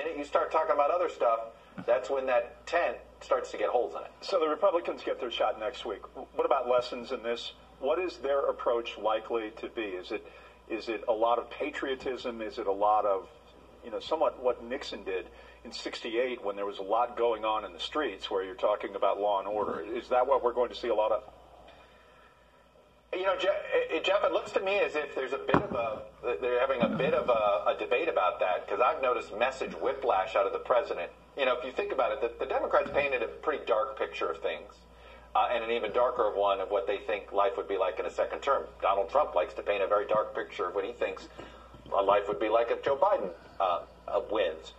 minute you start talking about other stuff, that's when that tent starts to get holes in it. So the Republicans get their shot next week. What about lessons in this? What is their approach likely to be? Is it a lot of patriotism? Is it a lot of, somewhat what Nixon did in '68 when there was a lot going on in the streets where you're talking about law and order? Is that what we're going to see a lot of? Jeff, it looks to me as if they're having a bit of a debate about that, because I've noticed message whiplash out of the president. If you think about it, the Democrats painted a pretty dark picture of things, and an even darker one of what they think life would be like in a second term. Donald Trump likes to paint a very dark picture of what he thinks life would be like if Joe Biden wins.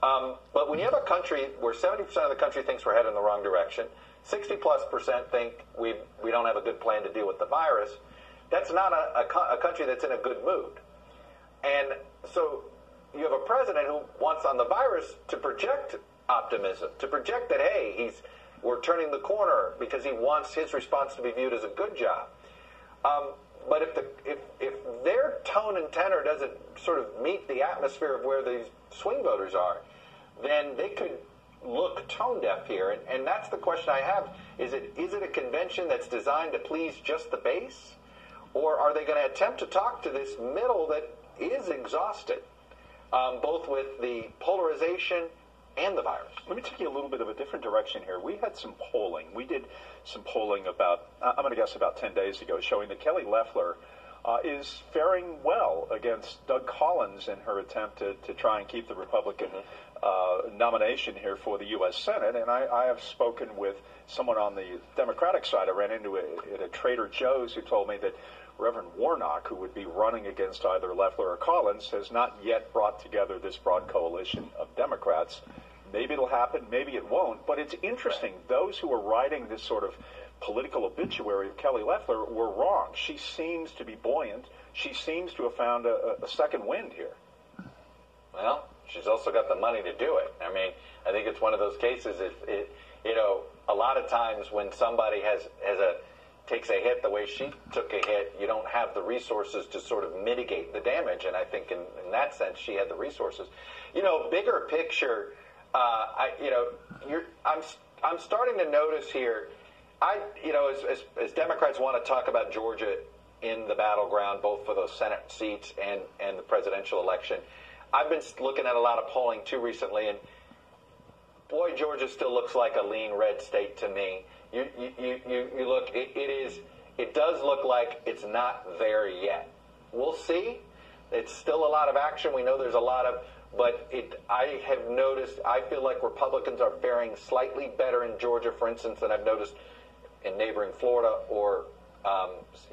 But when you have a country where 70% of the country thinks we're headed in the wrong direction, 60+% think we don't have a good plan to deal with the virus, that's not a country that's in a good mood. And so you have a president who wants on the virus to project optimism, to project that, hey, we're turning the corner because he wants his response to be viewed as a good job. But if their tone and tenor doesn't sort of meet the atmosphere of where these swing voters are, then they could look tone deaf here. And that's the question I have. Is it a convention that's designed to please just the base? Or are they going to attempt to talk to this middle that is exhausted, both with the polarization and the virus? Let me take you a little bit of a different direction here. We had some polling. We did some polling about, I'm going to guess about 10 days ago, showing that Kelly Loeffler is faring well against Doug Collins in her attempt to try and keep the Republican nomination here for the U.S. Senate. And I have spoken with someone on the Democratic side. I ran into it at Trader Joe's who told me that Reverend Warnock, who would be running against either Loeffler or Collins, has not yet brought together this broad coalition of Democrats. Maybe it'll happen, maybe it won't. But it's interesting. Those who are writing this sort of political obituary of Kelly Loeffler were wrong. She seems to be buoyant. She seems to have found a second wind here. Well, she's also got the money to do it. I mean, I think it's one of those cases. A lot of times when somebody takes a hit the way she took a hit, you don't have the resources to sort of mitigate the damage. And I think in that sense, she had the resources. Bigger picture. I'm starting to notice here. As Democrats want to talk about Georgia in the battleground, both for those Senate seats and the presidential election, I've been looking at a lot of polling too recently, and boy, Georgia still looks like a lean red state to me. You look, it does look like it's not there yet. We'll see. It's still a lot of action. We know there's a lot of, but I have noticed, I feel like Republicans are faring slightly better in Georgia, for instance, than I've noticed in neighboring Florida or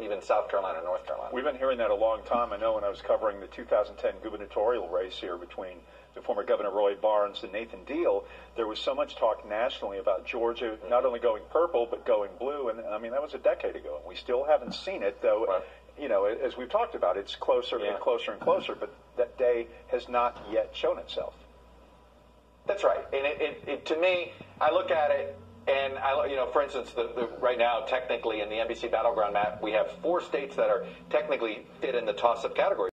even South Carolina, North Carolina. We've been hearing that a long time. I know when I was covering the 2010 gubernatorial race here between the former Governor Roy Barnes and Nathan Deal, there was so much talk nationally about Georgia not only going purple but going blue, and I mean that was a decade ago. We still haven't seen it, though. Right. As we've talked about, it's closer and closer and closer, but that day has not yet shown itself. That's right, and it to me, I look at it. And, for instance, right now, technically in the NBC Battleground map, we have 4 states that are technically fit in the toss-up category.